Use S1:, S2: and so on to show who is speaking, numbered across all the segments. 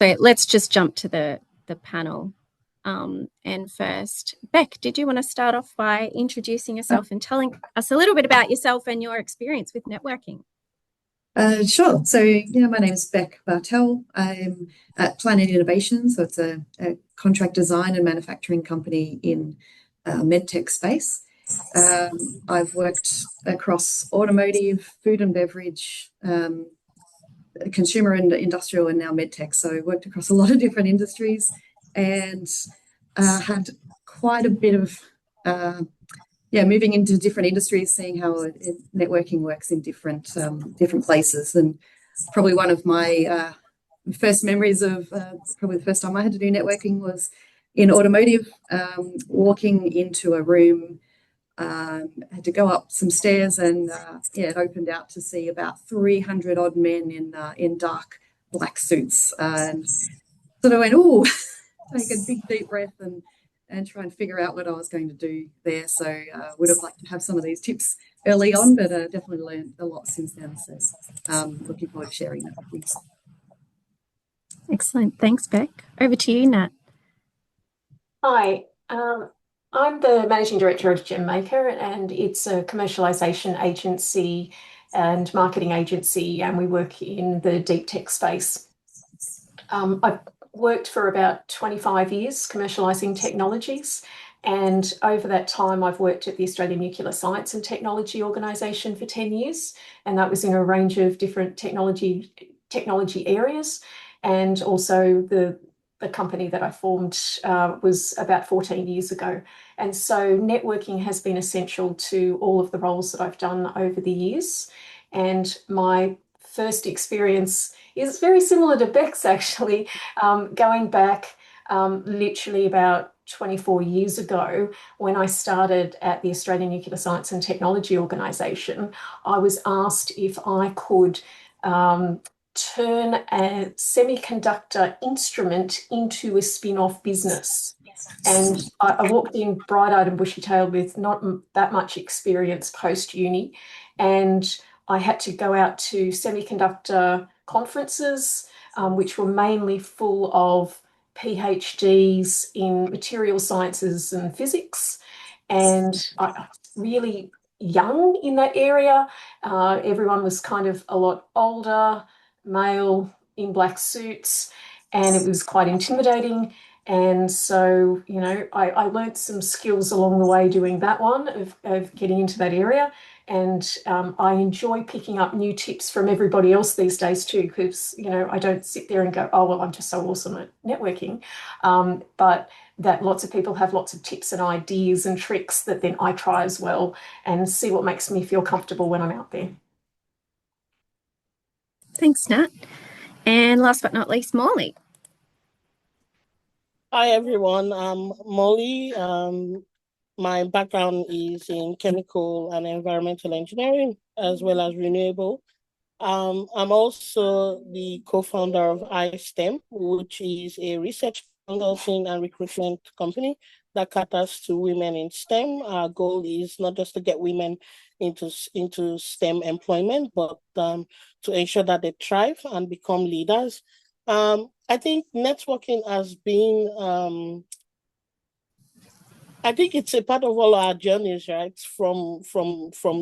S1: So let's just jump to the panel. And first, Beck, did you want to start off by introducing yourself and telling us a little bit about yourself and your experience with networking?
S2: Sure. So, my name is Beck Bartel. I'm at Planet Innovation. So it's a contract design and manufacturing company in medtech space. I've worked across automotive, food and beverage, consumer and industrial, and now medtech. So I worked across a lot of different industries and had quite a bit of moving into different industries, seeing how networking works in different places. And probably one of my first memories of probably the first time I had to do networking was in automotive, walking into a room. Had to go up some stairs, and it opened out to see about 300 odd men in dark black suits, and sort of went, "Oh," take a big deep breath and try and figure out what I was going to do there. So would have liked to have some of these tips early on, but definitely learned a lot since then. So looking forward to sharing that with you.
S1: Excellent. Thanks, Beck. Over to you, Nat.
S3: Hi. I'm the Managing Director of GemMaker, and it's a commercialisation agency and marketing agency, and we work in the deep tech space. I've worked for about 25 years commercialising technologies, and over that time I've worked at the Australian Nuclear Science and Technology Organisation for 10 years, and that was in a range of different technology areas, and also the company that I formed was about 14 years ago. And so networking has been essential to all of the roles that I've done over the years. And my first experience is very similar to Beck's, actually, going back literally about 24 years ago when I started at the Australian Nuclear Science and Technology Organisation. I was asked if I could turn a semiconductor instrument into a spin-off business. And I walked in bright-eyed and bushy-tailed with not that much experience post-uni, and I had to go out to semiconductor conferences, which were mainly full of PhDs in material sciences and physics, and I really young in that area. Everyone was kind of a lot older, male in black suits, and it was quite intimidating. And so, I learnt some skills along the way doing that one of getting into that area. And I enjoy picking up new tips from everybody else these days too, because, I don't sit there and go, oh, well, I'm just so awesome at networking. But that lots of people have lots of tips and ideas and tricks that then I try as well and see what makes me feel comfortable when I'm out there.
S1: Thanks, Nat. And last but not least, Molly.
S4: Hi, everyone. I'm Molly. My background is in chemical and environmental engineering, as well as renewable. I'm also the co-founder of iSTEM, which is a research consulting and recruitment company that caters to women in STEM. Our goal is not just to get women into STEM employment, but to ensure that they thrive and become leaders. I think networking has been, I think it's a part of all our journeys, right? From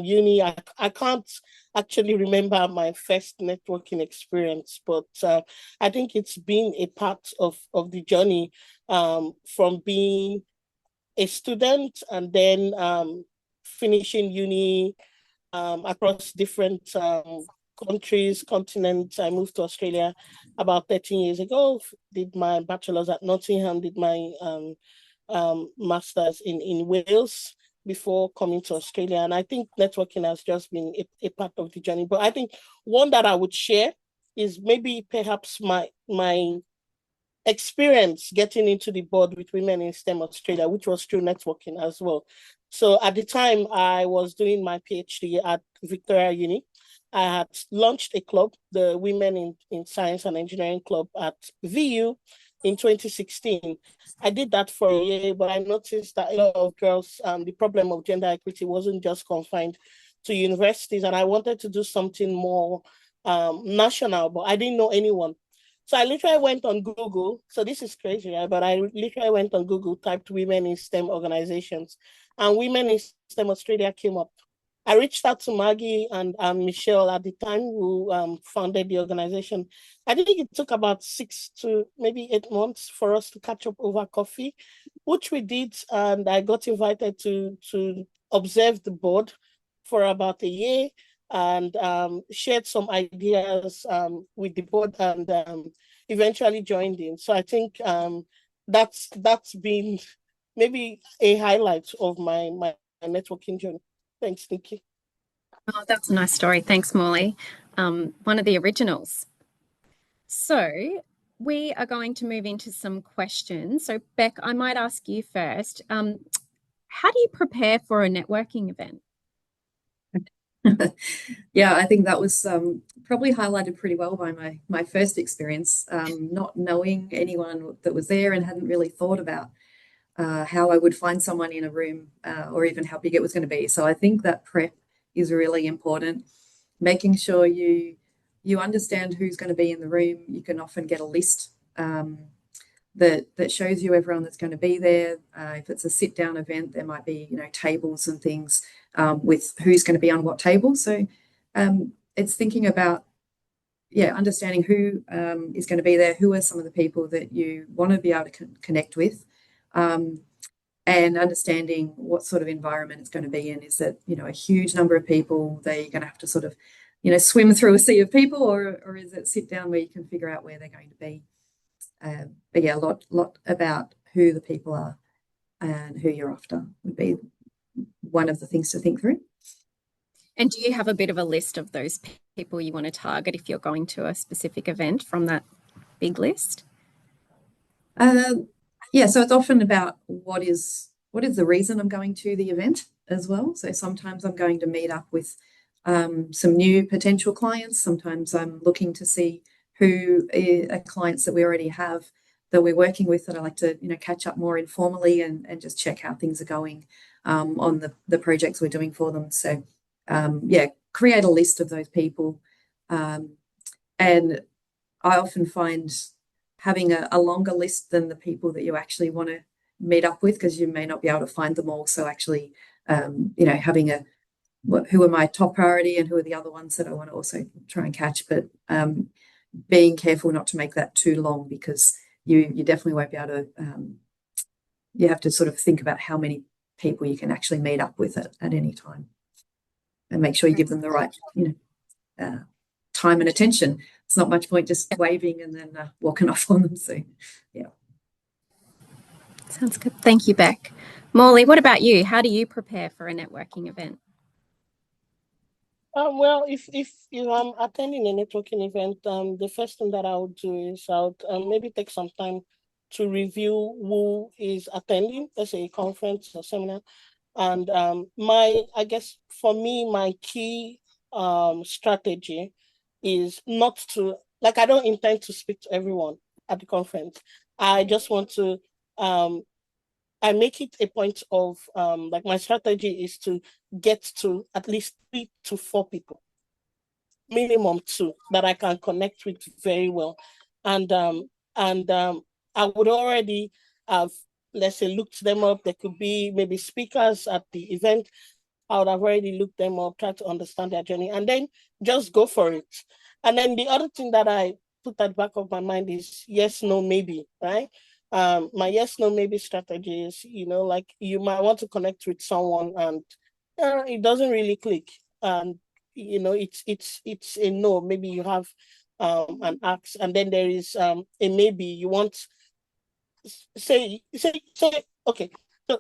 S4: uni, I can't actually remember my first networking experience, but I think it's been a part of the journey, from being a student and then finishing uni across different countries, continents. I moved to Australia about 13 years ago, did my bachelor's at Nottingham, did my master's in Wales before coming to Australia. And I think networking has just been a part of the journey. But I think one that I would share is maybe perhaps my experience getting into the board with Women in STEM Australia, which was through networking as well. So at the time I was doing my PhD at Victoria Uni, I had launched a club, the Women in Science and Engineering Club at VU in 2016. I did that for a year, but I noticed that a lot of girls, the problem of gender equity wasn't just confined to universities, and I wanted to do something more national, but I didn't know anyone. So I literally went on Google. So this is crazy, right? But I literally went on Google, typed women in STEM organizations, and Women in STEM Australia came up. I reached out to Maggie and Michelle at the time, who founded the organization. I think it took about 6 to maybe 8 months for us to catch up over coffee, which we did. And I got invited to observe the board for about a year, and shared some ideas with the board, and eventually joined in. So I think that's been maybe a highlight of my networking journey. Thanks, Nikki.
S1: Oh, that's a nice story. Thanks, Morley. One of the originals. So we are going to move into some questions. So Beck, I might ask you first. How do you prepare for a networking event?
S2: Yeah, I think that was probably highlighted pretty well by my first experience, not knowing anyone that was there and hadn't really thought about how I would find someone in a room, or even how big it was going to be. So I think that prep is really important. Making sure you understand who's going to be in the room. You can often get a list that shows you everyone that's going to be there. If it's a sit-down event, there might be tables and things with who's going to be on what table. So it's thinking about understanding who is going to be there, who are some of the people that you want to be able to connect with, and understanding what sort of environment it's going to be in. Is that a huge number of people that you're going to have to sort of swim through a sea of people, or is it sit down where you can figure out where they're going to be? But yeah, a lot about who the people are and who you're after would be one of the things to think through.
S1: And do you have a bit of a list of those people you want to target if you're going to a specific event from that big list?
S2: Yeah, so it's often about what is the reason I'm going to the event as well. So sometimes I'm going to meet up with some new potential clients. Sometimes I'm looking to see who are clients that we already have that we're working with, that I like to catch up more informally and just check how things are going on the projects we're doing for them. So create a list of those people, and I often find having a longer list than the people that you actually want to meet up with, because you may not be able to find them all. So actually having who are my top priority and who are the other ones that I want to also try and catch, but being careful not to make that too long, because you definitely won't be able to. You have to sort of think about how many people you can actually meet up with at any time, and make sure you give them the right time and attention. It's not much point just waving and then walking off on them. So yeah,
S1: sounds good. Thank you, Beck. Morley, what about you? How do you prepare for a networking event?
S4: Well, if I'm attending a networking event, the first thing that I would do is I would maybe take some time to review who is attending, let's say a conference or seminar. And I guess for me, my key strategy is not to, I don't intend to speak to everyone at the conference. I just want to I make it a point of my strategy is to get to at least 3 to 4 people, minimum 2, that I can connect with very well. And I would already have, let's say, looked them up. There could be maybe speakers at the event. I would have already looked them up, tried to understand their journey, and then just go for it. And then the other thing that I put at the back of my mind is yes, no, maybe, right? My yes, no, maybe strategy is, you might want to connect with someone and it doesn't really click. And, it's a no. Maybe you have an ask, and then there is a maybe. You want say okay.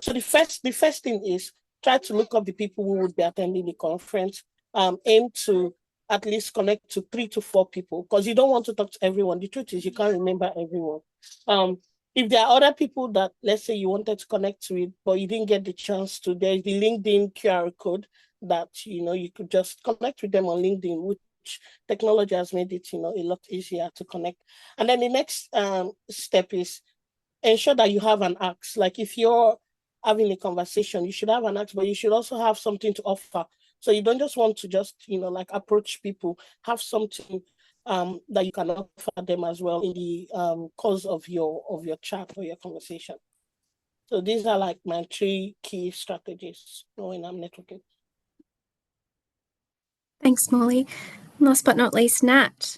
S4: So the first thing is try to look up the people who would be attending the conference. Aim to at least connect to 3 to 4 people, because you don't want to talk to everyone. The truth is you can't remember everyone. If there are other people that, let's say, you wanted to connect with, but you didn't get the chance to, there's the LinkedIn QR code that, you could just connect with them on LinkedIn, which technology has made it, a lot easier to connect. And then the next step is ensure that you have an ask. Like if you're having a conversation, you should have an ask, but you should also have something to offer. So you don't just want to just, approach people, have something that you can offer them as well in the course of your chat or your conversation. So these are like my 3 key strategies when I'm networking.
S1: Thanks, Molly. Last but not least, Nat,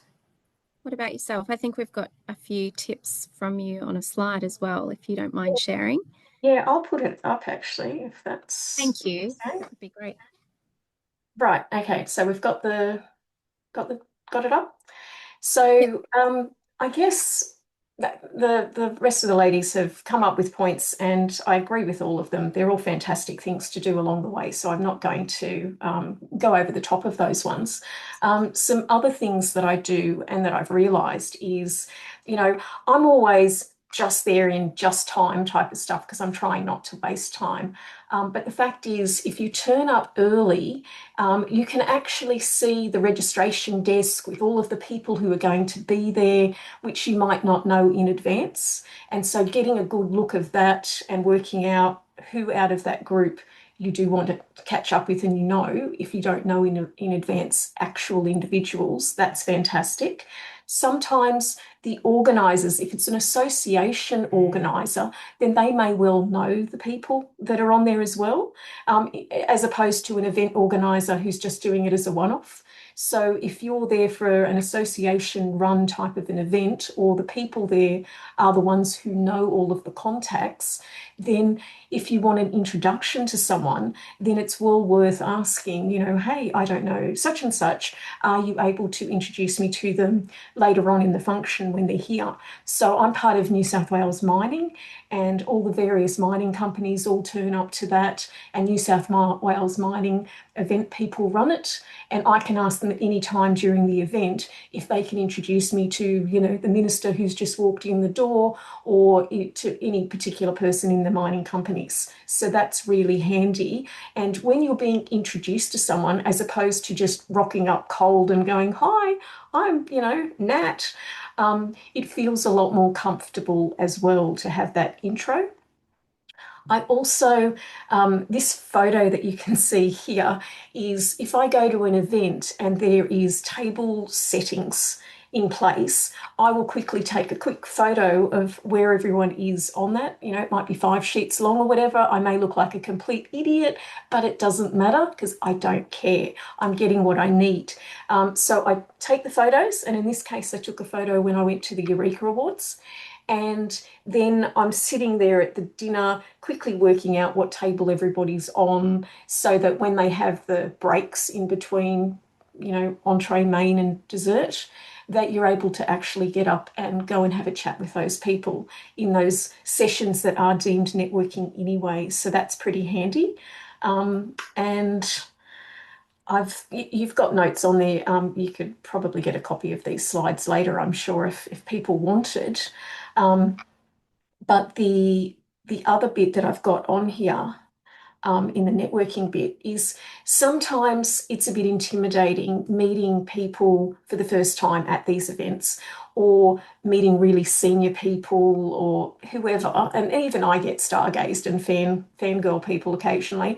S1: what about yourself? I think we've got a few tips from you on a slide as well, if you don't mind sharing.
S3: Yeah, I'll put it up actually, if that's
S1: Thank you.
S3: okay.
S1: That'd be great.
S3: Right. Okay. So we've got it up. So I guess that the rest of the ladies have come up with points, and I agree with all of them. They're all fantastic things to do along the way. So I'm not going to go over the top of those ones. Some other things that I do and that I've realised is, I'm always just there in just time type of stuff because I'm trying not to waste time. But the fact is, if you turn up early, you can actually see the registration desk with all of the people who are going to be there, which you might not know in advance. And so getting a good look of that and working out who out of that group you do want to catch up with, and if you don't know in advance actual individuals, that's fantastic. Sometimes the organisers, if it's an association organiser, then they may well know the people that are on there as well, as opposed to an event organiser who's just doing it as a one-off. So if you're there for an association run type of an event, or the people there are the ones who know all of the contacts, then if you want an introduction to someone, then it's well worth asking, hey, I don't know such and such, are you able to introduce me to them later on in the function when they're here? So I'm part of New South Wales Mining, and all the various mining companies all turn up to that, and New South Wales Mining event people run it, and I can ask them at any time during the event if they can introduce me to, the minister who's just walked in the door, or to any particular person in the mining companies. So that's really handy. And when you're being introduced to someone, as opposed to just rocking up cold and going, hi, I'm, Nat, it feels a lot more comfortable as well to have that intro. I also, this photo that you can see here is if I go to an event and there is table settings in place, I will quickly take a quick photo of where everyone is on that. It might be 5 sheets long or whatever. I may look like a complete idiot, but it doesn't matter because I don't care. I'm getting what I need. So I take the photos, and in this case, I took a photo when I went to the Eureka Awards. And then I'm sitting there at the dinner, quickly working out what table everybody's on, so that when they have the breaks in between, entree, main, and dessert, that you're able to actually get up and go and have a chat with those people in those sessions that are deemed networking anyway. So that's pretty handy. And you've got notes on there. You could probably get a copy of these slides later, I'm sure, if people wanted. But the other bit that I've got on here in the networking bit is sometimes it's a bit intimidating meeting people for the first time at these events, or meeting really senior people or whoever. And even I get stargazed and fangirl people occasionally.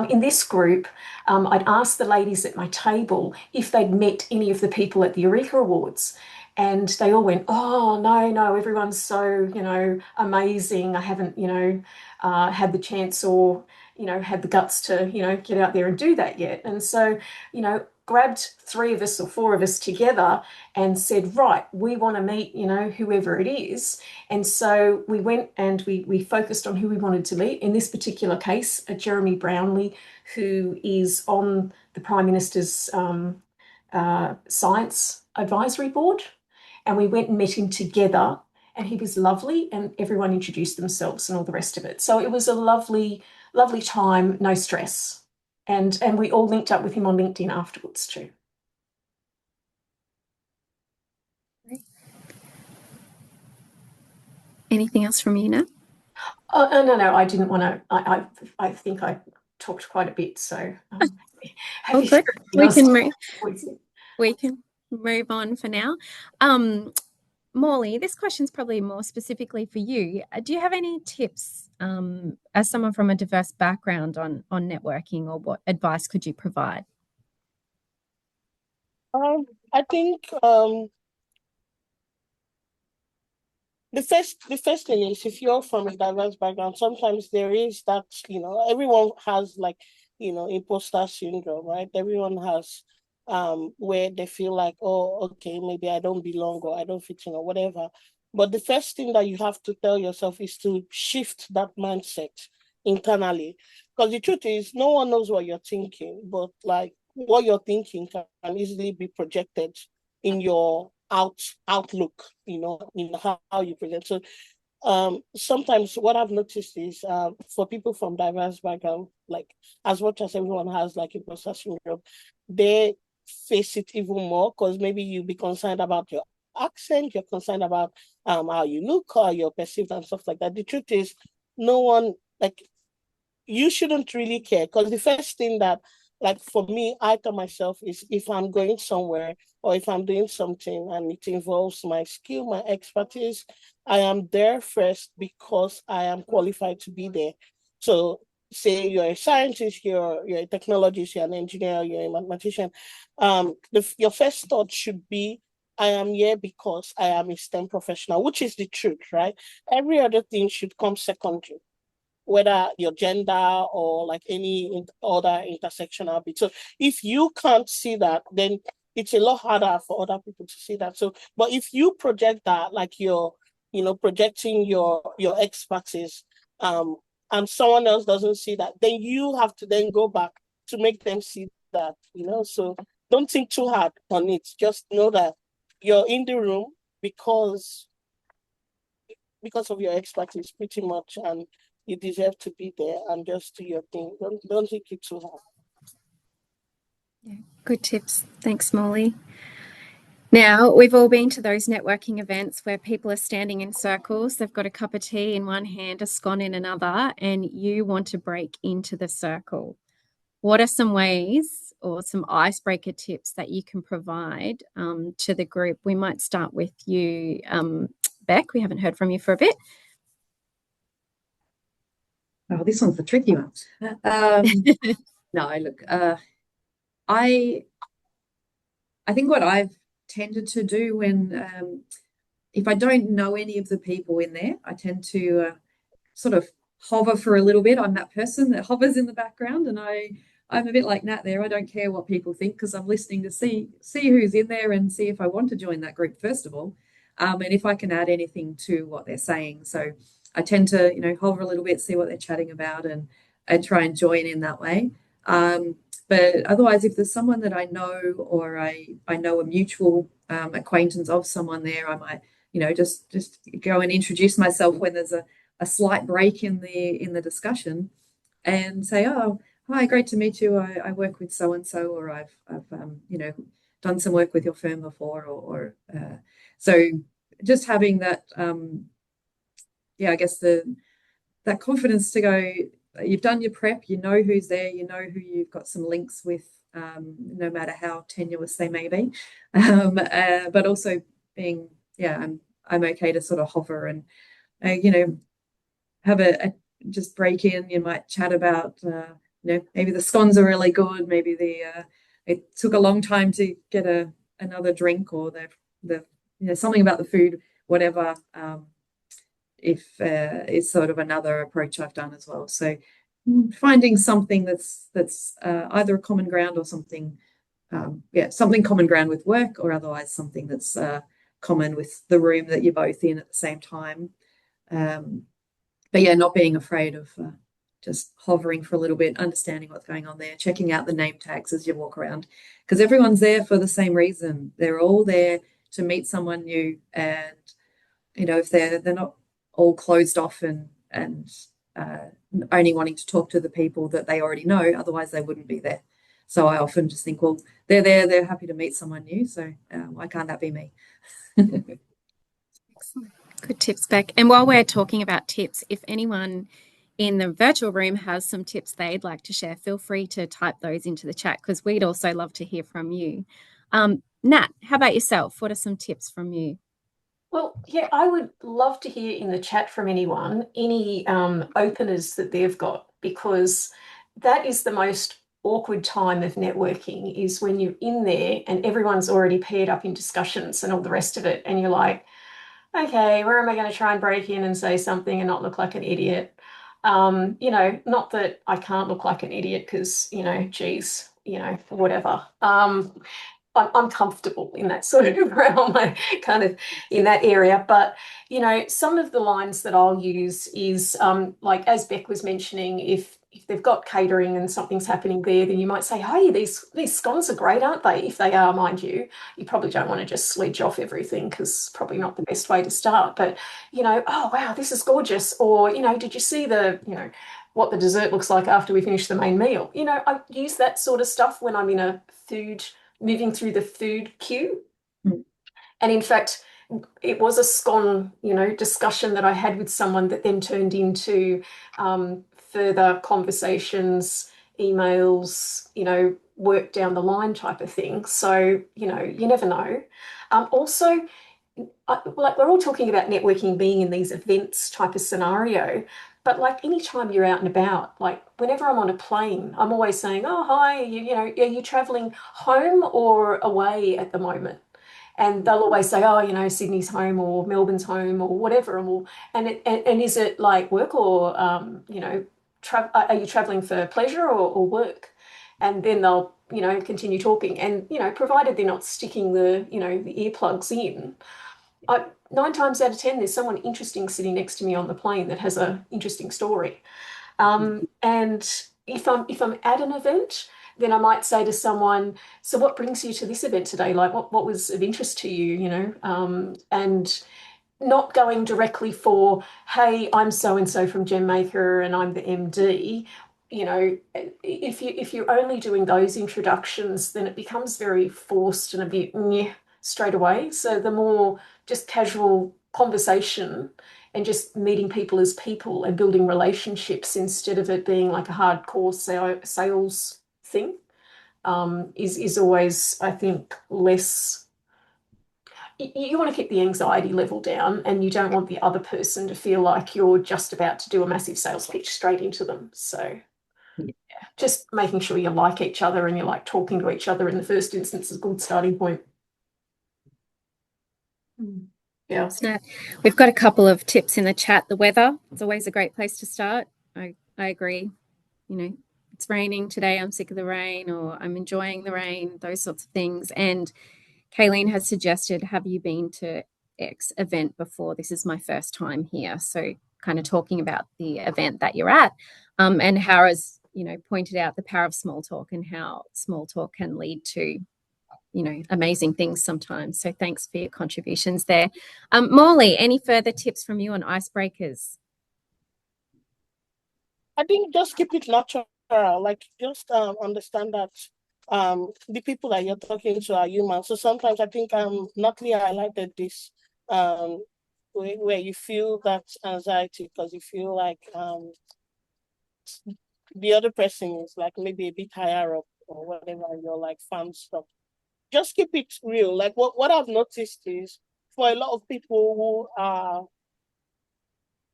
S3: In this group, I'd ask the ladies at my table if they'd met any of the people at the Eureka Awards. And they all went, oh, no, everyone's so, amazing. I haven't, had the chance or, had the guts to, get out there and do that yet. And so, grabbed 3 of us or 4 of us together and said, right, we want to meet, whoever it is. And so we went and we focused on who we wanted to meet. In this particular case, Jeremy Brownlee, who is on the Prime Minister's Science Advisory Board. And we went and met him together, and he was lovely, and everyone introduced themselves and all the rest of it. So it was a lovely, lovely time, no stress. And we all linked up with him on LinkedIn afterwards too.
S1: Anything else from you, Nat?
S3: Oh, no, I didn't want to. I think I talked quite a bit, so.
S1: Oh, good. We can move on for now. Molly, this question's probably more specifically for you. Do you have any tips as someone from a diverse background on networking, or what advice could you provide?
S4: I think the first thing is, if you're from a diverse background, sometimes there is that, everyone has, like, imposter syndrome, right? Everyone has where they feel like, oh, okay, maybe I don't belong or I don't fit in or whatever. But the first thing that you have to tell yourself is to shift that mindset internally. Because the truth is, no one knows what you're thinking, but like what you're thinking can easily be projected in your outlook, in how you present. So sometimes what I've noticed is for people from diverse background, like as much as everyone has like imposter syndrome, they face it even more, because maybe you be concerned about your accent, you're concerned about how you look, how you're perceived and stuff like that. The truth is, no one, like, you shouldn't really care, because the first thing that, like, for me, I tell myself is, if I'm going somewhere or if I'm doing something and it involves my skill, my expertise, I am there first because I am qualified to be there. So say you're a scientist, you're a technologist, you're an engineer, you're a mathematician, your first thought should be, I am here because I am a STEM professional, which is the truth, right? Every other thing should come secondary, whether your gender or like any other intersectional bit. So if you can't see that, then it's a lot harder for other people to see that. So, but if you project that, like you're, projecting your expertise, and someone else doesn't see that, then you have to then go back to make them see that, So don't think too hard on it. Just know that you're in the room because of your expertise, pretty much, and you deserve to be there, and just do your thing. Don't take it too hard.
S1: Yeah, good tips. Thanks, Molly. Now, we've all been to those networking events where people are standing in circles. They've got a cup of tea in one hand, a scone in another, and you want to break into the circle. What are some ways or some icebreaker tips that you can provide to the group? We might start with you, Beck. We haven't heard from you for a bit.
S2: Oh, this one's the tricky one. No, look, I think what I've tended to do when if I don't know any of the people in there, I tend to sort of hover for a little bit. I'm that person that hovers in the background, and I'm a bit like Nat there. I don't care what people think, because I'm listening to see who's in there and see if I want to join that group first of all, and if I can add anything to what they're saying. So I tend to hover a little bit, see what they're chatting about, and try and join in that way. But otherwise, if there's someone that I know, or I know a mutual acquaintance of someone there, I might just go and introduce myself when there's a slight break in the discussion, and say, oh, hi, great to meet you. I work with so and so, or I've done some work with your firm before, or so just having that I guess that confidence to go. You've done your prep, you know who's there, you know who you've got some links with, no matter how tenuous they may be, but also being, I'm okay to sort of hover and have a just break in. You might chat about maybe the scones are really good, maybe it took a long time to get another drink, or the something about the food, whatever. If it's sort of another approach I've done as well. So finding something that's either a common ground or something, something common ground with work, or otherwise something that's common with the room that you're both in at the same time. But yeah, not being afraid of just hovering for a little bit, understanding what's going on there, checking out the name tags as you walk around, because everyone's there for the same reason. They're all there to meet someone new, and if they're not all closed off and only wanting to talk to the people that they already know, otherwise they wouldn't be there. So I often just think, well, they're there, they're happy to meet someone new, so why can't that be me?
S1: Excellent. Good tips, Beck. And while we're talking about tips, if anyone in the virtual room has some tips they'd like to share, feel free to type those into the chat, because we'd also love to hear from you. Nat, how about yourself? What are some tips from you?
S3: Well, yeah, I would love to hear in the chat from anyone any openers that they've got, because that is the most awkward time of networking is when you're in there and everyone's already paired up in discussions and all the rest of it. And you're like, okay, where am I going to try and break in and say something and not look like an idiot? Not that I can't look like an idiot because, geez, whatever. I'm comfortable in that sort of realm, kind of in that area. But, some of the lines that I'll use is like, as Beck was mentioning, if they've got catering and something's happening there, then you might say, hey, these scones are great, aren't they? If they are, mind you, you probably don't want to just sledge off everything because probably not the best way to start. But, oh, wow, this is gorgeous. Or, did you see what the dessert looks like after we finish the main meal? I use that sort of stuff when I'm in a moving through the food queue.
S2: Mm.
S3: And in fact, it was a scone, discussion that I had with someone that then turned into further conversations, emails, work down the line type of thing. So, you never know. Also, like we're all talking about networking being in these events type of scenario, but like anytime you're out and about, like whenever I'm on a plane, I'm always saying, oh, hi, are you traveling home or away at the moment? And they'll always say, oh, Sydney's home or Melbourne's home or whatever. And is it like work or, are you traveling for pleasure or work? And then they'll, continue talking. And, provided they're not sticking the earplugs in, 9 times out of 10, there's someone interesting sitting next to me on the plane that has an interesting story. And if I'm at an event, then I might say to someone, so what brings you to this event today? Like what was of interest to you, and not going directly for, hey, I'm so-and-so from GemMaker and I'm the MD. If you're only doing those introductions, then it becomes very forced and a bit straight away. So the more just casual conversation and just meeting people as people and building relationships instead of it being like a hardcore sales thing is always, I think, less. You want to keep the anxiety level down and you don't want the other person to feel like you're just about to do a massive sales pitch straight into them. So yeah, just making sure you like each other and you like talking to each other in the first instance is a good starting point. Yeah.
S1: So we've got a couple of tips in the chat. The weather is always a great place to start. I agree. It's raining today. I'm sick of the rain, or I'm enjoying the rain, those sorts of things. And Kayleen has suggested, have you been to X event before? This is my first time here. So kind of talking about the event that you're at. And Hara's, pointed out the power of small talk and how small talk can lead to, amazing things sometimes. So thanks for your contributions there. Morley, any further tips from you on icebreakers?
S4: I think just keep it natural. Like just understand that the people that you're talking to are human. So sometimes I think Natalie highlighted this where you feel that anxiety because you feel like the other person is like maybe a bit higher up or whatever, you're like fan stuff. Just keep it real. Like what I've noticed is for a lot of people who are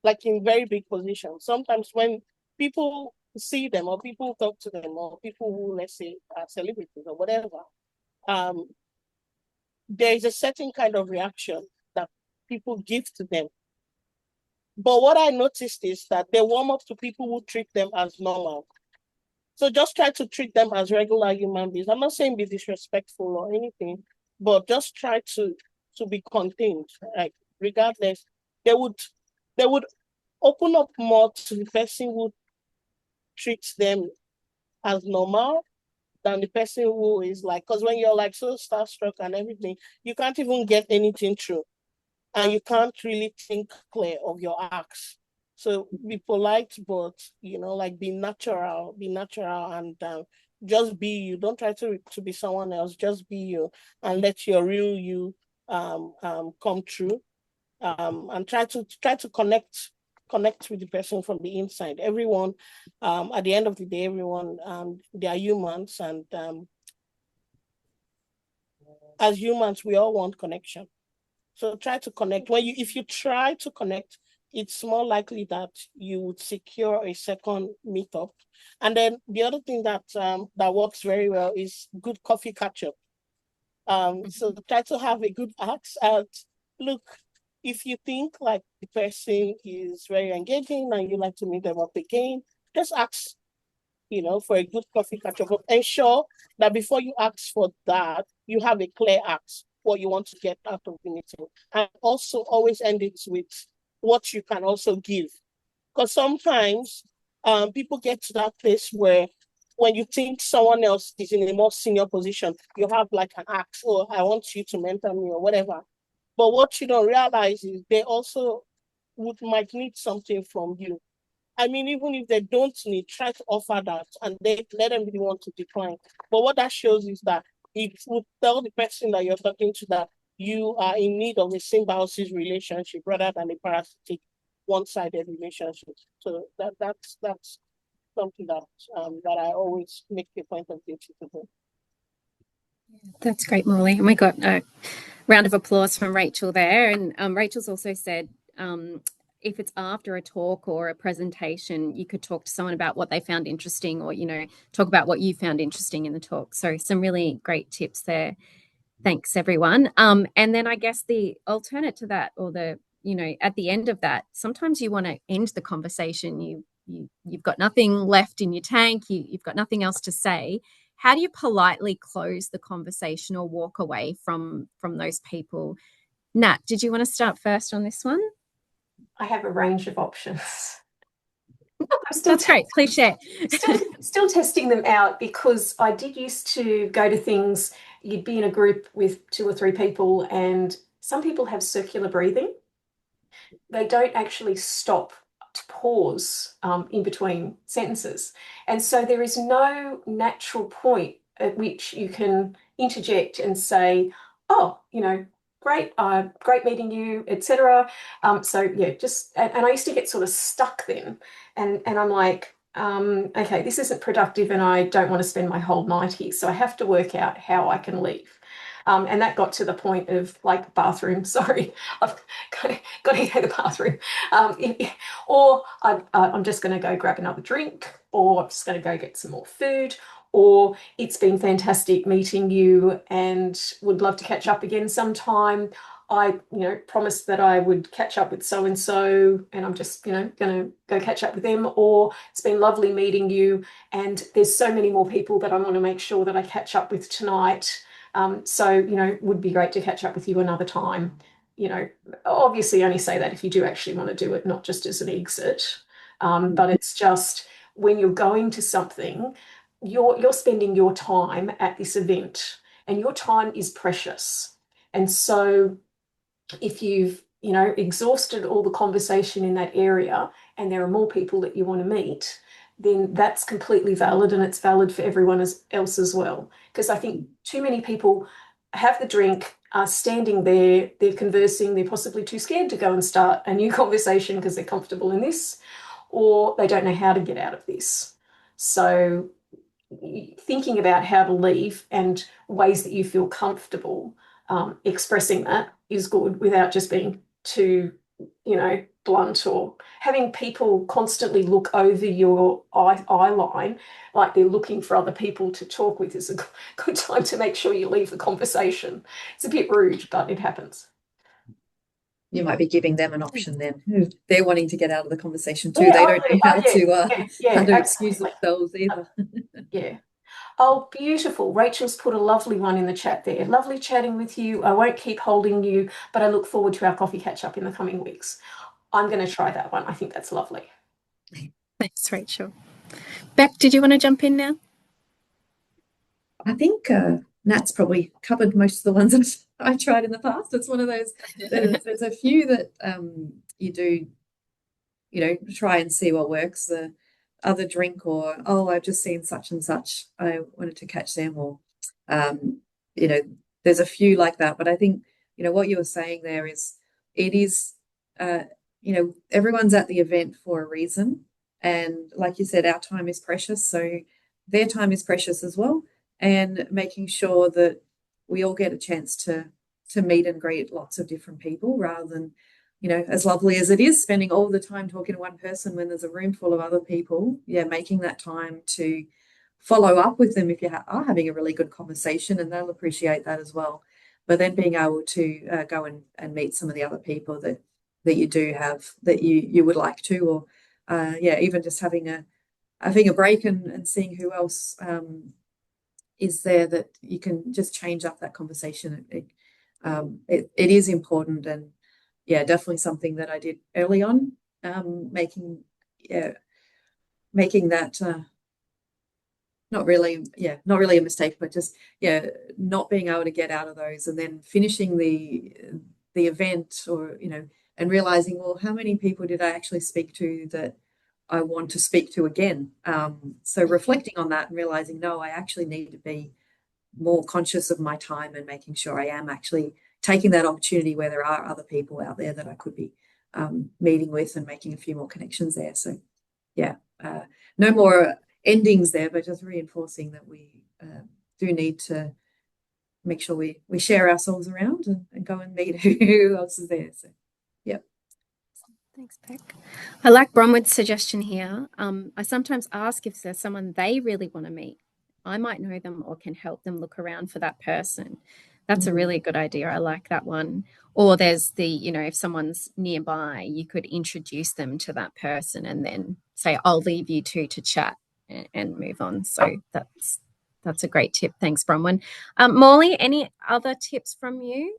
S4: like in very big positions, sometimes when people see them or people talk to them or people who, let's say, are celebrities or whatever, there is a certain kind of reaction that people give to them. But what I noticed is that they warm up to people who treat them as normal. So just try to treat them as regular human beings. I'm not saying be disrespectful or anything, but just try to be contained. Like regardless, they would open up more to the person who treats them as normal than the person who is like, because when you're like so starstruck and everything, you can't even get anything through. And you can't really think clear of your acts. So be polite, but like be natural and just be you. Don't try to be someone else, just be you and let your real you come true. And try to connect with the person from the inside. Everyone, at the end of the day, everyone they are humans, and as humans, we all want connection. So try to connect. If you try to connect it's more likely that you would secure a second meetup. And then the other thing that that works very well is good coffee catch-up. So try to have a good ask at, look, if you think like the person is very engaging and you like to meet them up again, just ask, for a good coffee catch-up. But ensure that before you ask for that, you have a clear ask, what you want to get out of the meeting. And also always end it with what you can also give. Because sometimes people get to that place where when you think someone else is in a more senior position, you have like an ask, or I want you to mentor me or whatever. But what you don't realize is they also might need something from you. I mean, even if they don't need, try to offer that and they let them be the one to decline. But what that shows is that it would tell the person that you're talking to that you are in need of a symbiosis relationship rather than a parasitic one-sided relationship. So that's something that that I always make a point of duty to do.
S1: That's great, Morley. And we got a round of applause from Rachel there. And Rachel's also said, if it's after a talk or a presentation, you could talk to someone about what they found interesting, or, talk about what you found interesting in the talk. So some really great tips there. Thanks, everyone. And then I guess the alternate to that, or at the end of that, sometimes you want to end the conversation. You've got nothing left in your tank. You've got nothing else to say. How do you politely close the conversation or walk away from those people? Nat, did you want to start first on this one?
S3: I have a range of options.
S1: That's great. Please share.
S3: Still testing them out, because I did used to go to things, you'd be in a group with 2 or 3 people, and some people have circular breathing. They don't actually stop to pause in between sentences. And so there is no natural point at which you can interject and say, oh, great, great meeting you, etc. So yeah, and I used to get sort of stuck then, and I'm like, okay, this isn't productive, and I don't want to spend my whole night here, so I have to work out how I can leave. And that got to the point of like bathroom. Sorry, I've got to go to the bathroom, or I'm just going to go grab another drink, or I'm just going to go get some more food. Or it's been fantastic meeting you and would love to catch up again sometime. I, promised that I would catch up with so-and-so, and I'm just, going to go catch up with them. Or it's been lovely meeting you, and there's so many more people that I want to make sure that I catch up with tonight. So, would be great to catch up with you another time. Obviously only say that if you do actually want to do it, not just as an exit. But it's just when you're going to something, you're spending your time at this event, and your time is precious. And so if you've exhausted all the conversation in that area, and there are more people that you want to meet, then that's completely valid, and it's valid for everyone else as well. Because I think too many people have the drink, are standing there, they're conversing, they're possibly too scared to go and start a new conversation because they're comfortable in this, or they don't know how to get out of this. So thinking about how to leave and ways that you feel comfortable expressing that is good, without just being too, blunt, or having people constantly look over your eye line like they're looking for other people to talk with is a good time to make sure you leave the conversation. It's a bit rude, but it happens.
S2: You might be giving them an option then. They're wanting to get out of the conversation too.
S3: Yeah,
S2: they don't know how to excuse
S3: absolutely.
S2: themselves either.
S3: Yeah. Oh, beautiful. Rachel's put a lovely one in the chat there. Lovely chatting with you. I won't keep holding you, but I look forward to our coffee catch up in the coming weeks. I'm going to try that one. I think that's lovely.
S1: Thanks, Rachel. Beck, did you want to jump in now?
S2: I think Nat's probably covered most of the ones that I tried in the past. It's one of those, there's a few that you do, try and see what works. The other drink, or, oh, I've just seen such and such, I wanted to catch them, or, there's a few like that. But I think, what you were saying there is, it is, everyone's at the event for a reason. And like you said, our time is precious. So their time is precious as well. And making sure that we all get a chance to meet and greet lots of different people, rather than as lovely as it is spending all the time talking to one person when there's a room full of other people, making that time to follow up with them if you are having a really good conversation, and they'll appreciate that as well. But then being able to go and meet some of the other people that you do have that you would like to, or even just having a break and seeing who else is there that you can just change up that conversation. It is important, and definitely something that I did early on, making that not really a mistake, but just not being able to get out of those, and then finishing the event, or and realizing, well, how many people did I actually speak to that I want to speak to again? So reflecting on that and realizing, no, I actually need to be more conscious of my time and making sure I am actually taking that opportunity where there are other people out there that I could be meeting with and making a few more connections there. So no more endings there, but just reinforcing that we do need to make sure we share ourselves around and go and meet who else is there. So
S1: Thanks, Beck. I like Bronwyn's suggestion here. I sometimes ask if there's someone they really want to meet. I might know them or can help them look around for that person. That's a really good idea. I like that one. Or there's the, if someone's nearby, you could introduce them to that person and then say, I'll leave you two to chat and move on. So that's a great tip. Thanks, Bronwyn. Morley, any other tips from you?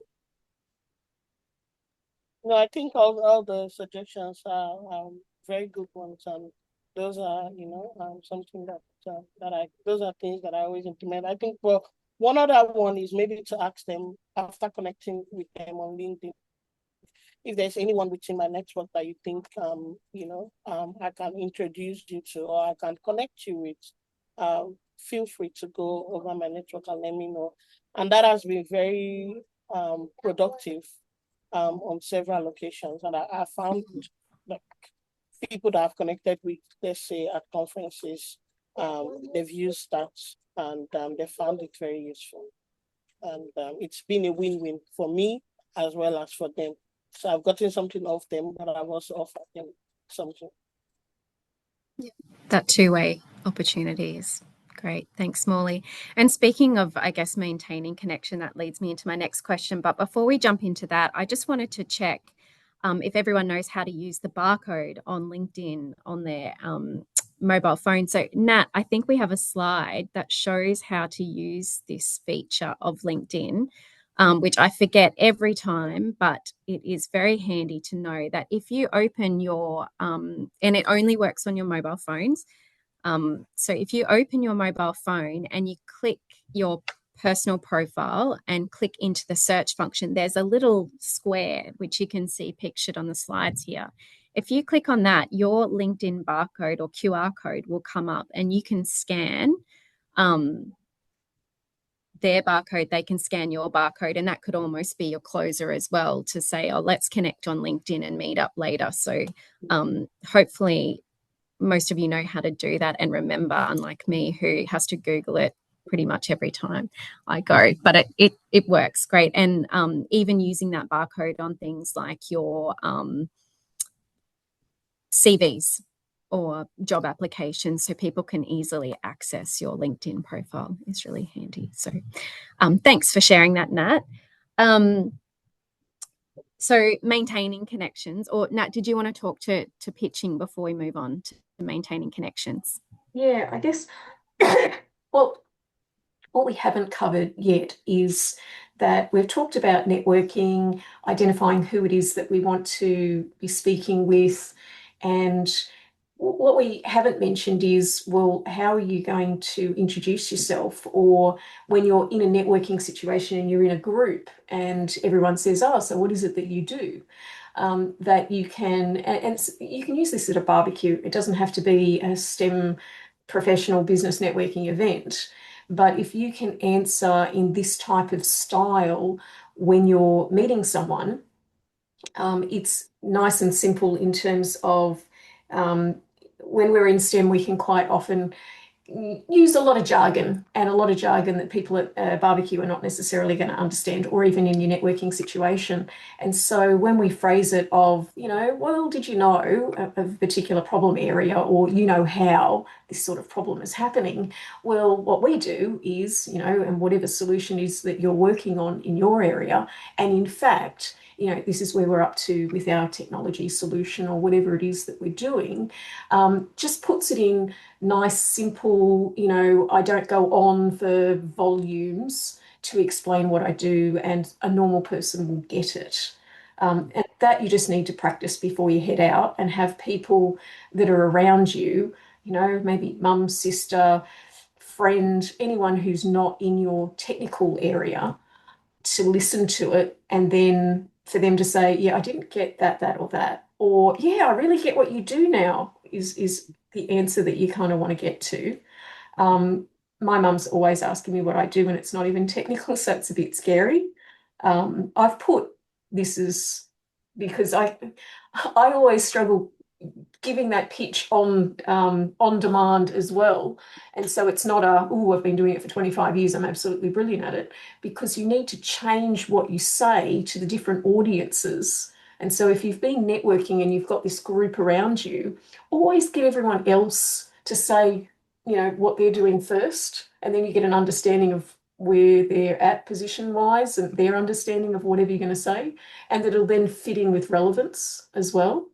S4: No, I think all the suggestions are very good ones, and those are something those are things that I always implement. I think one other one is maybe to ask them after connecting with them on LinkedIn, if there's anyone within my network that you think I can introduce you to, or I can connect you with. Feel free to go over my network and let me know. And that has been very productive on several occasions, and I found like people that I've connected with, let's say at conferences, they've used that, and they found it very useful, and it's been a win-win for me as well as for them. So I've gotten something off them, but I've also offered them something.
S1: That two-way opportunity is great. Thanks, Morley. And speaking of, I guess, maintaining connection, that leads me into my next question. But before we jump into that, I just wanted to check if everyone knows how to use the barcode on LinkedIn on their mobile phone. So Nat, I think we have a slide that shows how to use this feature of LinkedIn, which I forget every time, but it is very handy to know that if you open your, and it only works on your mobile phones. So if you open your mobile phone and you click your personal profile and click into the search function, there's a little square which you can see pictured on the slides here. If you click on that, your LinkedIn barcode or QR code will come up, and you can scan their barcode, they can scan your barcode, and that could almost be your closer as well to say, oh, let's connect on LinkedIn and meet up later. So hopefully most of you know how to do that and remember, unlike me who has to Google it pretty much every time I go, but it works great. And even using that barcode on things like your CVs or job applications, so people can easily access your LinkedIn profile, is really handy. So thanks for sharing that, Nat. So maintaining connections, or Nat, did you want to talk to pitching before we move on to maintaining connections?
S3: Yeah, I guess well, what we haven't covered yet is that we've talked about networking, identifying who it is that we want to be speaking with, and what we haven't mentioned is, well, how are you going to introduce yourself? Or when you're in a networking situation and you're in a group and everyone says, oh, so what is it that you do? That you can, and you can use this at a barbecue. It doesn't have to be a STEM professional business networking event. But if you can answer in this type of style when you're meeting someone, it's nice and simple in terms of when we're in STEM, we can quite often use a lot of jargon, and a lot of jargon that people at a barbecue are not necessarily going to understand, or even in your networking situation. And so when we phrase it of, well, did you know of a particular problem area, or how this sort of problem is happening? Well, what we do is, and whatever solution is that you're working on in your area, and in fact, this is where we're up to with our technology solution or whatever it is that we're doing, just puts it in nice, simple, I don't go on for volumes to explain what I do, and a normal person will get it. And that you just need to practice before you head out, and have people that are around you, maybe mum, sister, friend, anyone who's not in your technical area, to listen to it, and then for them to say, yeah, I didn't get that, or that, or yeah, I really get what you do now, is the answer that you kind of want to get to. My mum's always asking me what I do, and it's not even technical, so it's a bit scary. I've put this as, because I always struggle giving that pitch on demand as well. And so it's not I've been doing it for 25 years, I'm absolutely brilliant at it, because you need to change what you say to the different audiences. And so if you've been networking and you've got this group around you, always get everyone else to say, what they're doing first, and then you get an understanding of where they're at position wise, and their understanding of whatever you're going to say, and that it'll then fit in with relevance as well.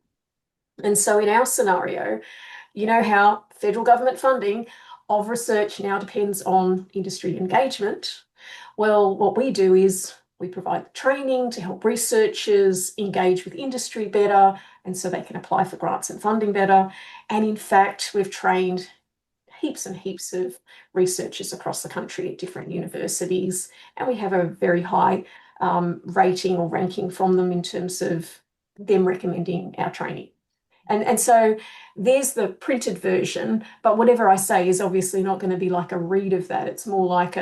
S3: And so in our scenario, how federal government funding of research now depends on industry engagement. Well, what we do is we provide training to help researchers engage with industry better, and so they can apply for grants and funding better. And in fact, we've trained heaps and heaps of researchers across the country at different universities, and we have a very high rating or ranking from them in terms of them recommending our training. And so there's the printed version, but whatever I say is obviously not going to be like a read of that. It's more like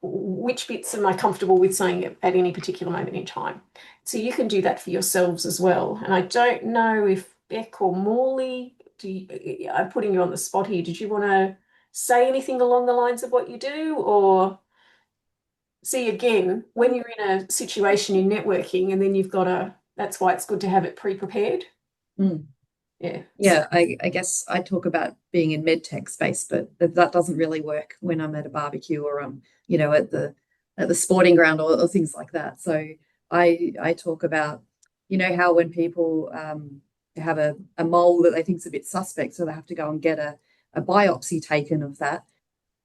S3: which bits am I comfortable with saying at any particular moment in time. So you can do that for yourselves as well. And I don't know if Beck or Morley, I'm putting you on the spot here. Did you want to say anything along the lines of what you do? Or see, again, when you're in a situation in networking, and then you've got that's why it's good to have it pre-prepared.
S2: Yeah, I guess I talk about being in medtech space, but that doesn't really work when I'm at a barbecue, or at the sporting ground, or things like that. So I talk about, how when people have a mole that they think is a bit suspect, so they have to go and get a biopsy taken of that.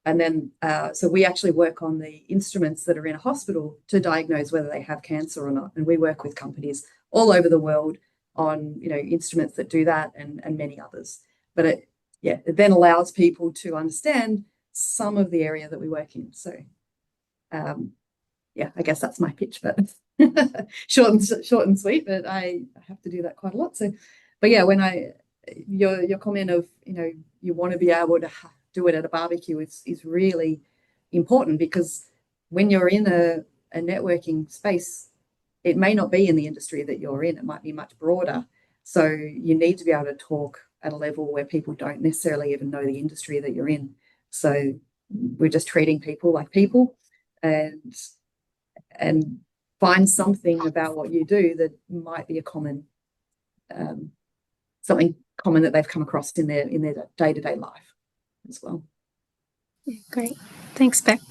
S2: And then so we actually work on the instruments that are in a hospital to diagnose whether they have cancer or not. And we work with companies all over the world on instruments that do that, and many others. But it then allows people to understand some of the area that we work in. So I guess that's my pitch, but short and sweet. But I have to do that quite a lot. So, but yeah, when your comment of you want to be able to do it at a barbecue is really important, because when you're in a networking space, it may not be in the industry that you're in. It might be much broader. So you need to be able to talk at a level where people don't necessarily even know the industry that you're in. So we're just treating people like people, and find something about what you do that might be a common, something common that they've come across in their day-to-day life as well.
S1: Yeah, great. Thanks, Beck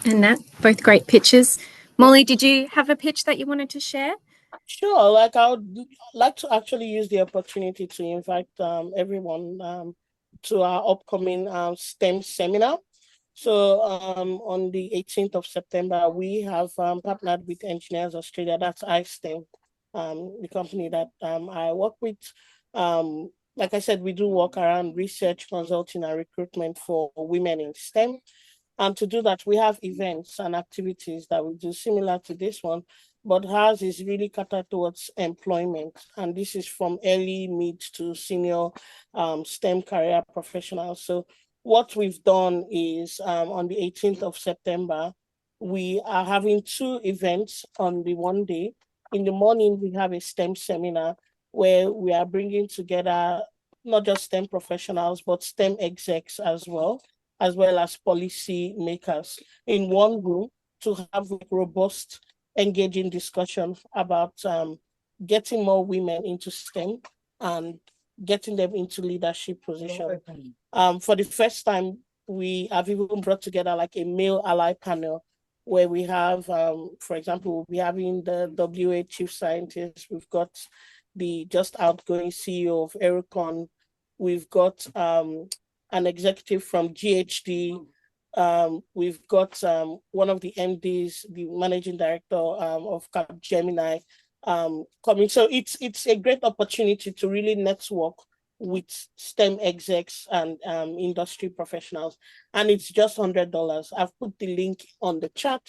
S1: and Nat. Both great pitches. Molly, did you have a pitch that you wanted to share?
S4: Sure. I would like to actually use the opportunity to invite everyone to our upcoming STEM seminar. So on the 18th of September, we have partnered with Engineers Australia. That's iSTEM, the company that I work with. Like I said, we do work around research, consulting, and recruitment for women in STEM. And to do that, we have events and activities that we do similar to this one, but ours is really catered towards employment. And this is from early, mid to senior STEM career professionals. So what we've done is on the 18th of September, we are having 2 events on the one day. In the morning, we have a STEM seminar where we are bringing together not just STEM professionals, but STEM execs as well as policy makers in one room to have robust, engaging discussion about getting more women into STEM and getting them into leadership position. For the first time, we have even brought together like a male ally panel where we have, for example, we'll be having the WA chief scientist, we've got the just outgoing CEO of Aerocon, we've got an executive from GHD, we've got one of the MDs, the managing director of Capgemini coming. So it's a great opportunity to really network with STEM execs and industry professionals, and it's just $100. I've put the link on the chat.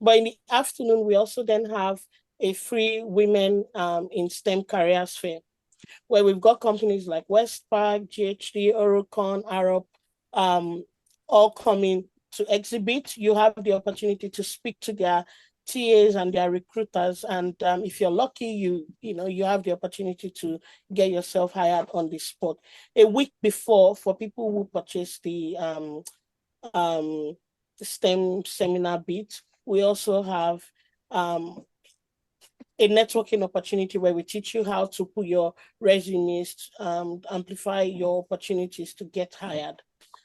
S4: But in the afternoon, we also then have a free women in STEM careers fair, where we've got companies like Westpac, GHD, Aerocon, Arup, all coming to exhibit. You have the opportunity to speak to their TAs and their recruiters, and if you're lucky, you have the opportunity to get yourself hired on the spot. A week before, for people who purchase the STEM seminar bit, we also have a networking opportunity where we teach you how to put your resumes, amplify your opportunities to get hired.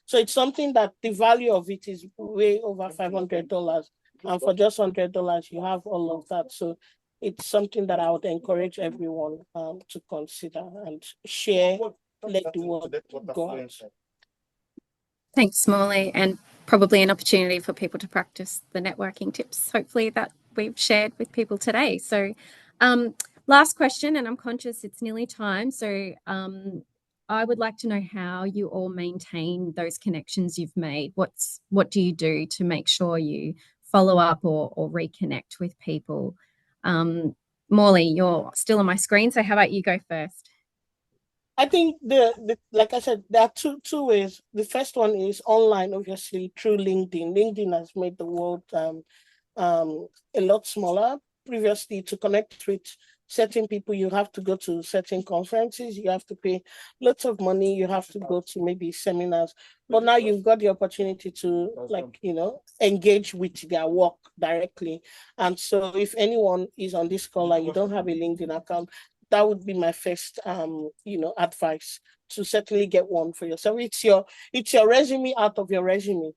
S4: So it's something that the value of it is way over $500. And for just $100, you have all of that. So it's something that I would encourage everyone to consider and share, let the word go out.
S1: Thanks, Morley, and probably an opportunity for people to practice the networking tips, hopefully, that we've shared with people today. So last question, and I'm conscious it's nearly time. So I would like to know how you all maintain those connections you've made. What do you do to make sure you follow up or reconnect with people? Morley, you're still on my screen, so how about you go first?
S4: I think like I said, there are two ways. The first one is online, obviously, through LinkedIn. LinkedIn has made the world a lot smaller. Previously, to connect with certain people, you have to go to certain conferences, you have to pay lots of money, you have to go to maybe seminars. But now you've got the opportunity to, engage with their work directly. And so if anyone is on this call and you don't have a LinkedIn account, that would be my first, advice, to certainly get one for yourself. It's your resume out of your resume.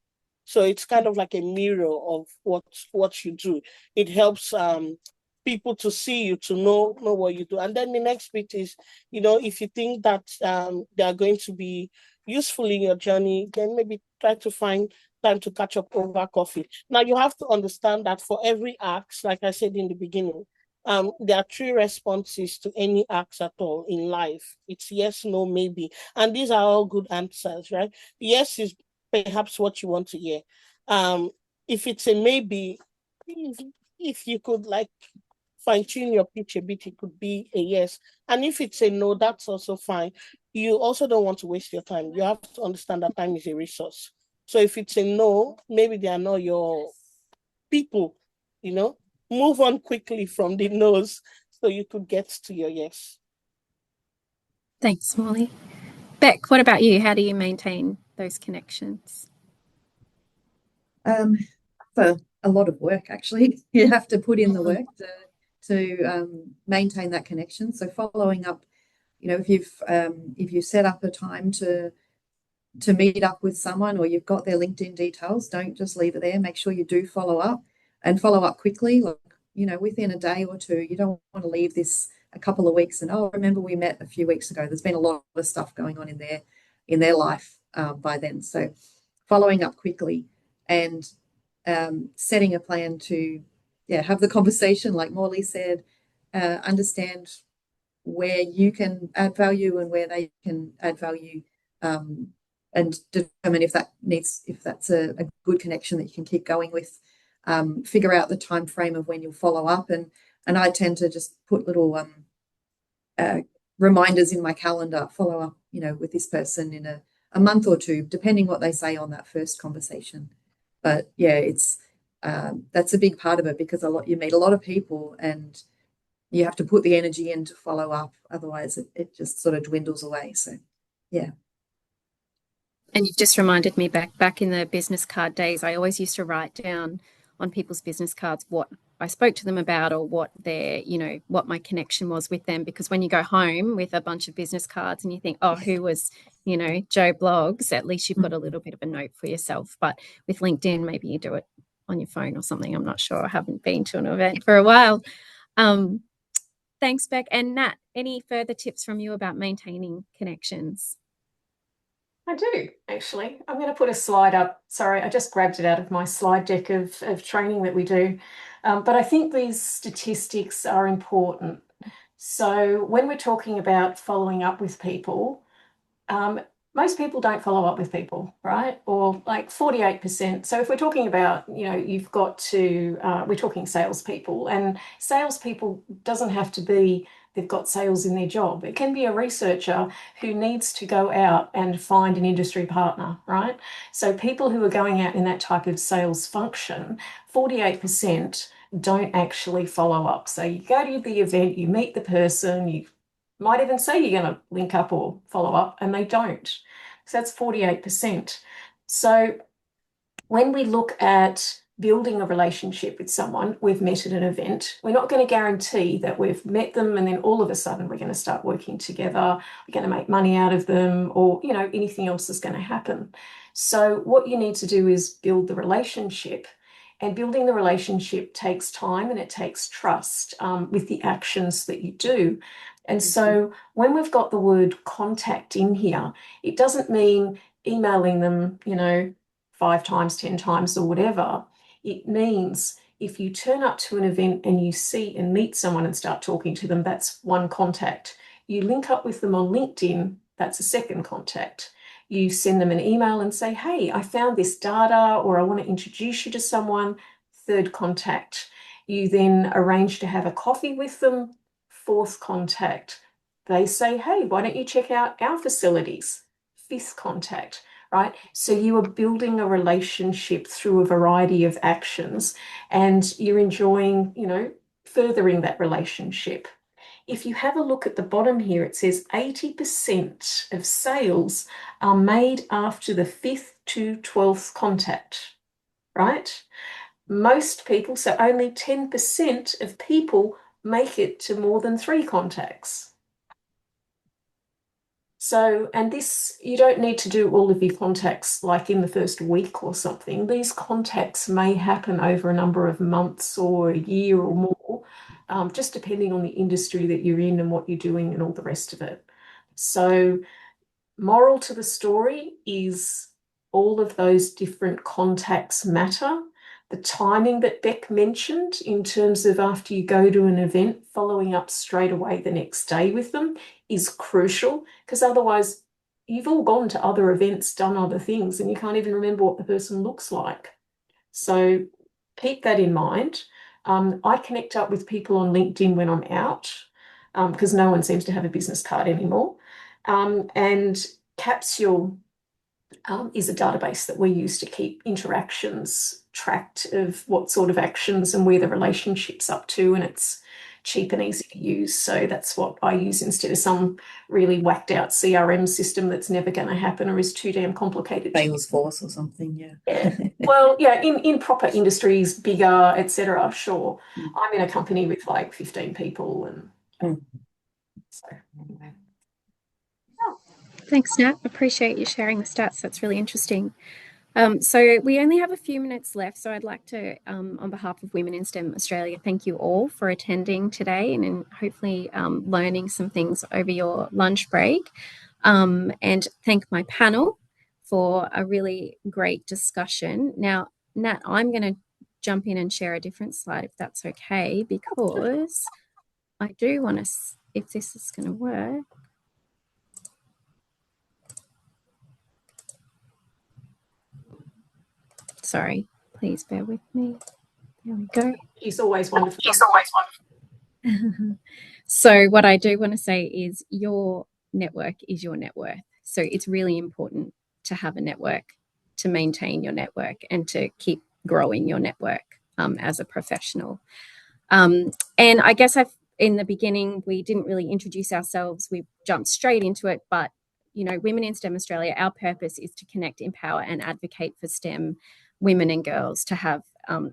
S4: So it's kind of like a mirror of what you do. It helps people to see you, to know what you do. And then the next bit is, if you think that they are going to be useful in your journey, then maybe try to find time to catch up over coffee. Now, you have to understand that for every ask, like I said in the beginning, there are 3 responses to any ask at all in life. It's yes, no, maybe. And these are all good answers, right? Yes is perhaps what you want to hear. If it's a maybe, if you could fine-tune your pitch a bit, it could be a yes. And if it's a no, that's also fine. You also don't want to waste your time. You have to understand that time is a resource. So if it's a no, maybe they are not your people, move on quickly from the no's so you could get to your yes.
S1: Thanks, Morley. Beck, what about you? How do you maintain those connections?
S2: For a lot of work, actually. You have to put in the work to maintain that connection. So following up, if you've set up a time to meet up with someone, or you've got their LinkedIn details, don't just leave it there. Make sure you do follow up, and follow up quickly, within a day or two. You don't want to leave this a couple of weeks and, remember we met a few weeks ago. There's been a lot of stuff going on in their life by then. So following up quickly and setting a plan to have the conversation, like Morley said, understand where you can add value and where they can add value, and determine if that's a good connection that you can keep going with. Figure out the time frame of when you'll follow up, and I tend to just put little reminders in my calendar, follow up with this person in a month or two, depending what they say on that first conversation. But it's that's a big part of it, because you meet a lot of people and you have to put the energy in to follow up. Otherwise it just sort of dwindles away. So Yeah.
S1: And you've just reminded me back in the business card days, I always used to write down on people's business cards what I spoke to them about, or what their, what my connection was with them. Because when you go home with a bunch of business cards and you think, oh, who was, Joe Bloggs, at least you've got a little bit of a note for yourself. But with LinkedIn, maybe you do it on your phone or something. I'm not sure. I haven't been to an event for a while. Thanks, Beck. And Nat, any further tips from you about maintaining connections?
S3: I do, actually. I'm going to put a slide up. Sorry, I just grabbed it out of my slide deck of training that we do. But I think these statistics are important. So when we're talking about following up with people, most people don't follow up with people, right? Or like 48%. So if we're talking about, you've got to, we're talking salespeople, and salespeople doesn't have to be they've got sales in their job. It can be a researcher who needs to go out and find an industry partner, right? So people who are going out in that type of sales function, 48% don't actually follow up. So you go to the event, you meet the person, you might even say you're going to link up or follow up, and they don't. So that's 48%. So when we look at building a relationship with someone we've met at an event, we're not going to guarantee that we've met them and then all of a sudden we're going to start working together, we're going to make money out of them, or anything else is going to happen. So what you need to do is build the relationship, and building the relationship takes time and it takes trust with the actions that you do. And so when we've got the word contact in here, it doesn't mean emailing them, 5 times, 10 times or whatever. It means if you turn up to an event and you see and meet someone and start talking to them, that's one contact. You link up with them on LinkedIn, that's a second contact. You send them an email and say, hey, I found this data, or I want to introduce you to someone, third contact. You then arrange to have a coffee with them, fourth contact. They say, hey, why don't you check out our facilities? Fifth contact. Right? So you are building a relationship through a variety of actions, and you're enjoying, furthering that relationship. If you have a look at the bottom here, it says 80% of sales are made after the 5th to 12th contact, right? Most people, so only 10% of people make it to more than 3 contacts. So, and this, you don't need to do all of your contacts like in the first week or something. These contacts may happen over a number of months or a year or more, just depending on the industry that you're in and what you're doing and all the rest of it. So, moral to the story is all of those different contacts matter. The timing that Beck mentioned in terms of after you go to an event, following up straight away the next day with them is crucial, because otherwise you've all gone to other events, done other things, and you can't even remember what the person looks like. So keep that in mind. I connect up with people on LinkedIn when I'm out, because no one seems to have a business card anymore. And Capsule is a database that we use to keep interactions tracked of what sort of actions and where the relationship's up to, and it's cheap and easy to use. So that's what I use instead of some really whacked out CRM system that's never going to happen or is too damn complicated.
S2: Salesforce or something, yeah.
S3: Well, yeah, in proper industries, bigger, etc. Sure. I'm in a company with like 15 people, and so anyway.
S1: Thanks, Nat. Appreciate you sharing the stats. That's really interesting. So we only have a few minutes left, so I'd like to, on behalf of Women in STEM Australia, thank you all for attending today and hopefully learning some things over your lunch break, and thank my panel for a really great discussion. Now, Nat, I'm going to jump in and share a different slide if that's okay, because I do want to, if this is going to work. Sorry, please bear with me. There we go.
S3: He's always wonderful.
S1: So what I do want to say is your network is your net worth. So it's really important to have a network, to maintain your network, and to keep growing your network as a professional. And I guess in the beginning, we didn't really introduce ourselves. We jumped straight into it, but you know, Women in STEM Australia, our purpose is to connect, empower and advocate for STEM women and girls to have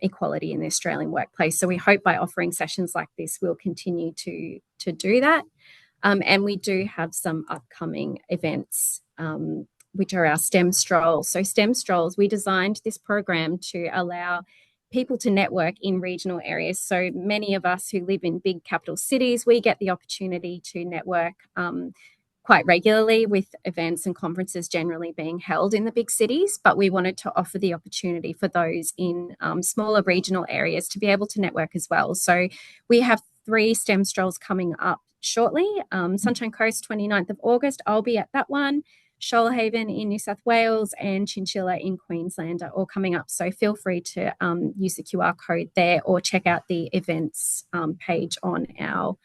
S1: equality in the Australian workplace. So we hope by offering sessions like this, we'll continue to do that. And we do have some upcoming events, which are our STEM Strolls. So STEM Strolls, we designed this program to allow people to network in regional areas. So many of us who live in big capital cities, we get the opportunity to network quite regularly, with events and conferences generally being held in the big cities, but we wanted to offer the opportunity for those in smaller regional areas to be able to network as well. So we have 3 STEM Strolls coming up shortly. Sunshine Coast, 29th of August, I'll be at that one. Shoalhaven in New South Wales and Chinchilla in Queensland are all coming up. So feel free to use the QR code there or check out the events page on our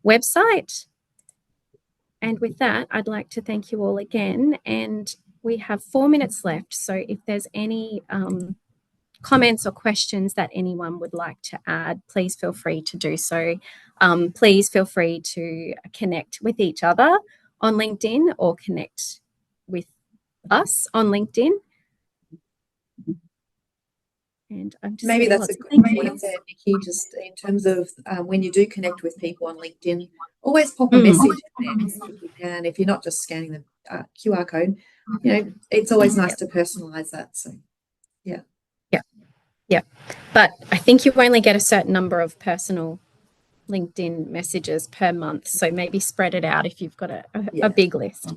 S1: website. And with that, I'd like to thank you all again. And we have 4 minutes left. So if there's any comments or questions that anyone would like to add, please feel free to do so. Please feel free to connect with each other on LinkedIn or connect with us on LinkedIn. And I'm just
S2: maybe that's a good point there, Nikki, just in terms of when you do connect with people on LinkedIn, always pop a message in there if you can. If you're not just scanning the QR code, you know, it's always nice to personalize that. So, yeah.
S1: Yeah. But I think you only get a certain number of personal LinkedIn messages per month. So maybe spread it out if you've got a big list.